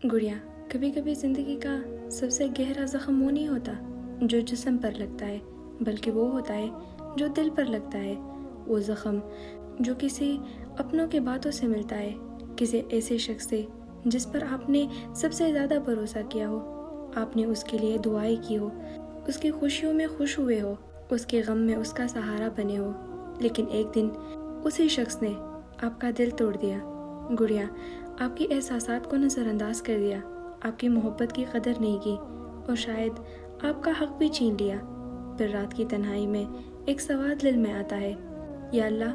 गुड़िया, कभी कभी ज़िंदगी का सबसे गहरा ज़ख्म वो नहीं होता जो जिस्म पर लगता है, बल्कि वो होता है जो दिल पर लगता है। वो ज़ख्म जो किसी अपनों के बातों से मिलता है, किसी ऐसे शख्स से जिस पर आपने सबसे ज़्यादा भरोसा किया हो, आपने उसके लिए दुआएं की हो, उसकी खुशियों में खुश हुए हो, उसके गम में उसका सहारा बने हो, लेकिन एक दिन उसी शख्स ने आपका दिल तोड़ दिया। गुड़िया, आपकी एहसासात को नज़रअंदाज कर दिया, आपकी मोहब्बत की कदर नहीं की और शायद आपका हक भी छीन लिया। फिर रात की तन्हाई में एक सवाल दिल में आता है, या अल्लाह,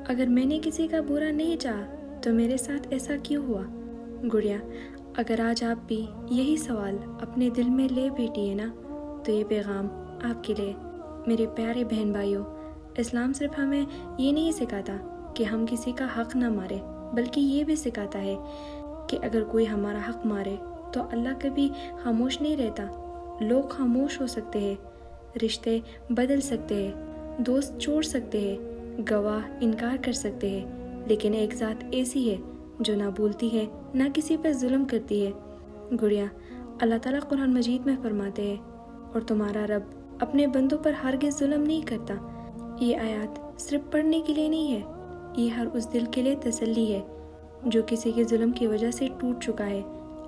अगर मैंने किसी का बुरा नहीं चाहा तो मेरे साथ ऐसा क्यों हुआ। गुड़िया, अगर आज आप भी यही सवाल अपने दिल में ले बैठी है ना, तो ये पैगाम आपके लिए। मेरे प्यारे बहन भाइयों, इस्लाम सिर्फ हमें ये नहीं सिखाता कि हम किसी का हक ना मारे, बल्कि ये भी सिखाता है कि अगर कोई हमारा हक मारे तो अल्लाह कभी खामोश नहीं रहता। लोग खामोश हो सकते हैं, रिश्ते बदल सकते हैं, दोस्त छोड़ सकते हैं, गवाह इनकार कर सकते हैं, लेकिन एक ज़ात ऐसी है जो ना भूलती है, ना किसी पर जुल्म करती है। गुड़िया, अल्लाह ताला कुरान मजीद में फरमाते हैं, और तुम्हारा रब अपने बंदों पर हरगिज़ जुल्म नहीं करता। ये आयत सिर्फ पढ़ने के लिए नहीं है, ये हर उस दिल के लिए तसल्ली है जो किसी के जुल्म की वजह से टूट चुका है।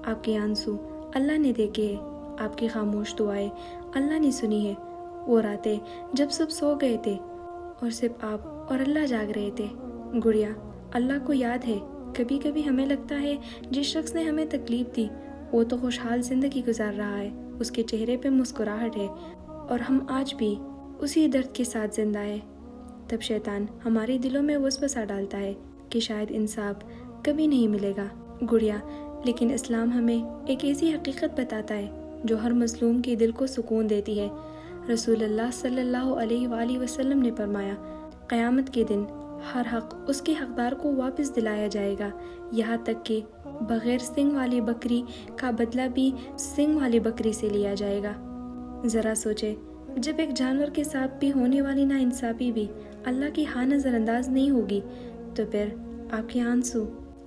आपके आंसू अल्लाह ने देखे हैं, आपकी खामोश दुआएं अल्लाह ने सुनी है। वो रातें जब सब सो गए थे और सिर्फ आप और अल्लाह जाग रहे थे। गुड़िया, अल्लाह को याद है, कभी कभी हमें लगता है जिस शख्स ने हमें तकलीफ दी वो तो खुशहाल जिंदगी गुजार रहा है, उसके चेहरे पे मुस्कुराहट है, और हम आज भी उसी दर्द के साथ जिंदा है। तब शैतान हमारे दिलों में वसवसा डालता है कि शायद इंसाफ कभी नहीं मिलेगा। गुड़िया, लेकिन इस्लाम हमें एक ऐसी हकीकत बताता है जो हर मजलूम के दिल को सुकून देती है। रसूलुल्लाह सल्लल्लाहु अलैहि वसल्लम ने फरमाया, क़यामत के दिन हर हक उसके हकदार को वापस दिलाया जाएगा, यहाँ तक कि बग़ैर सींग वाली बकरी का बदला भी सींग वाली बकरी से लिया जाएगा। ज़रा सोचे, जब एक जानवर के साथ भी होने वाली नाइंसाफ़ी भी अल्लाह की हाँ नज़रअंदाज नहीं होगी, तो फिर आपके आंसू,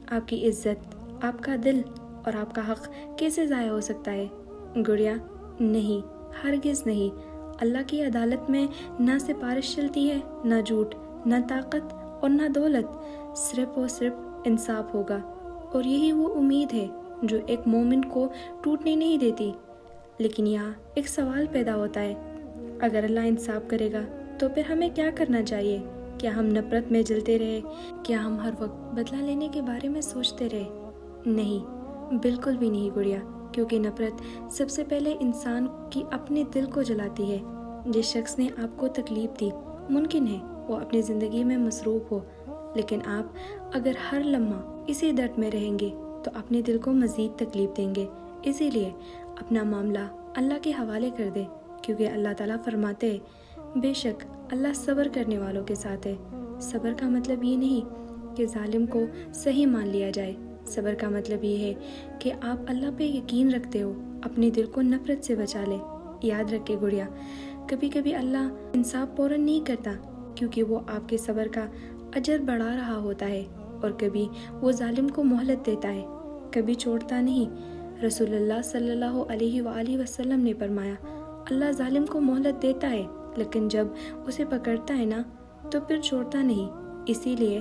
आपकी इज्जत, आपका दिल और आपका हक कैसे ज़ाया हो सकता है। गुड़िया, नहीं, हरगिज़ नहीं। अल्लाह की अदालत में ना सिफारिश चलती है, ना झूठ, ना ताकत और ना दौलत, सिर्फ और सिर्फ इंसाफ होगा। और यही वो उम्मीद है जो एक मोमिन को टूटने नहीं देती। लेकिन यहाँ एक सवाल पैदा होता है, अगर अल्लाह इंसाफ करेगा तो फिर हमें क्या करना चाहिए? क्या हम नफरत में जलते रहे? क्या हम हर वक्त बदला लेने के बारे में सोचते रहे? नहीं, बिल्कुल भी नहीं गुड़िया, क्योंकि नफरत सबसे पहले इंसान की अपने दिल को जलाती है। जिस शख्स ने आपको तकलीफ दी, मुमकिन है वो अपनी ज़िंदगी में मसरूफ़ हो, लेकिन आप अगर हर लम्हा इसी दर्द में रहेंगे तो अपने दिल को मज़ीद तकलीफ देंगे। इसीलिए अपना मामला अल्लाह के हवाले कर दे, क्योंकि अल्लाह ताला फरमाते हैं, बेशक अल्लाह सब्र करने वालों के साथ है। सब्र का मतलब ये नहीं कि जालिम को सही मान लिया जाए। सब्र का मतलब ये है कि आप अल्लाह पे यकीन रखते हो, अपने दिल को नफरत से बचा ले। याद रखे गुड़िया, कभी कभी अल्लाह इंसाफ फौरन नहीं करता, क्योंकि वो आपके सब्र का अजर बढ़ा रहा होता है, और कभी वो जालिम को मोहलत देता है, कभी छोड़ता नहीं। रसूलुल्लाह सल्लल्लाहु अलैहि वसल्लम ने फरमाया, अल्लाह जालिम को मोहलत देता है, लेकिन जब उसे पकड़ता है ना तो फिर छोड़ता नहीं। इसीलिए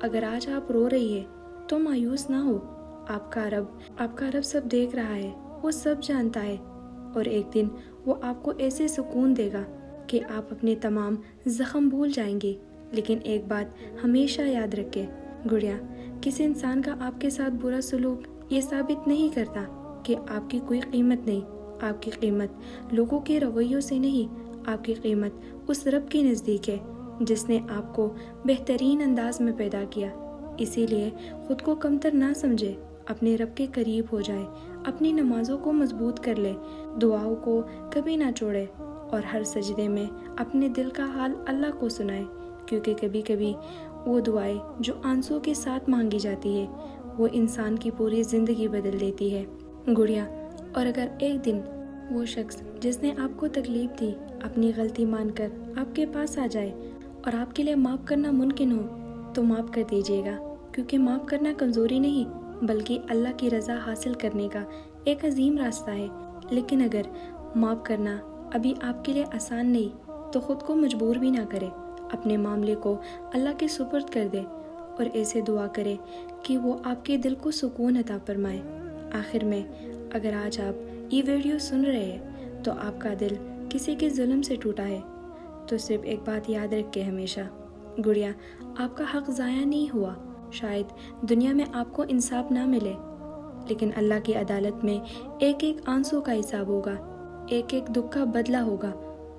अगर आज आप रो रही है तो मायूस ना हो। आपका रब सब देख रहा है, वो सब जानता है, और एक दिन वो आपको ऐसे सुकून देगा कि आप अपने तमाम जख्म भूल जाएंगे। लेकिन एक बात हमेशा याद रखें गुड़िया, किसी इंसान का आपके साथ बुरा सलूक ये साबित नहीं करता कि आपकी कोई कीमत नहीं। आपकी कीमत लोगों के रवैयों से नहीं, आपकी कीमत उस रब के नज़दीक है जिसने आपको बेहतरीन अंदाज में पैदा किया। इसीलिए खुद को कमतर ना समझे, अपने रब के करीब हो जाए, अपनी नमाजों को मजबूत कर ले, दुआओं को कभी ना छोड़े, और हर सजदे में अपने दिल का हाल अल्लाह को सुनाए, क्योंकि कभी कभी वो दुआएं जो आंसू के साथ मांगी जाती है वो इंसान की पूरी ज़िंदगी बदल देती है। गुड़िया, और अगर एक दिन वो शख्स जिसने आपको तकलीफ दी अपनी गलती मानकर आपके पास आ जाए और आपके लिए माफ़ करना मुमकिन हो, तो माफ़ कर दीजिएगा, क्योंकि माफ़ करना कमज़ोरी नहीं بلکہ اللہ کی رضا حاصل کرنے کا ایک عظیم راستہ ہے۔ لیکن اگر معاف کرنا ابھی آپ کے لیے آسان نہیں تو خود کو مجبور بھی نہ کرے، اپنے معاملے کو اللہ کے سپرد کر دے اور ایسے دعا کرے کہ وہ آپ کے دل کو سکون عطا فرمائے۔ آخر میں اگر آج آپ یہ ویڈیو سن رہے ہیں تو آپ کا دل کسی کے ظلم سے ٹوٹا ہے تو صرف ایک بات یاد رکھے ہمیشہ، گڑیا آپ کا حق ضائع نہیں ہوا۔ شاید دنیا میں آپ کو انصاف نہ ملے، لیکن اللہ کی عدالت میں ایک ایک آنسو کا حساب ہوگا، ایک ایک دکھ کا بدلہ ہوگا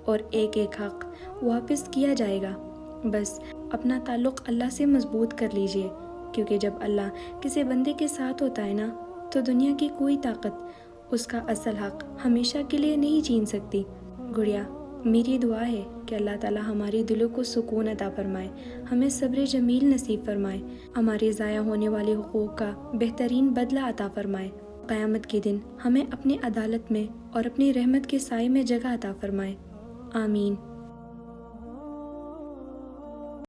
اور ایک ایک حق واپس کیا جائے گا۔ بس اپنا تعلق اللہ سے مضبوط کر لیجئے، کیونکہ جب اللہ کسی بندے کے ساتھ ہوتا ہے نا تو دنیا کی کوئی طاقت اس کا اصل حق ہمیشہ کے لیے نہیں چھین سکتی۔ گڑیا میری دعا ہے کہ اللہ تعالی ہماری دلوں کو سکون عطا فرمائے، ہمیں صبر جمیل نصیب فرمائے، ہمارے ضائع ہونے والے حقوق کا بہترین بدلہ عطا فرمائے، قیامت کے دن ہمیں اپنی عدالت میں اور اپنی رحمت کے سائے میں جگہ عطا فرمائے۔ آمین۔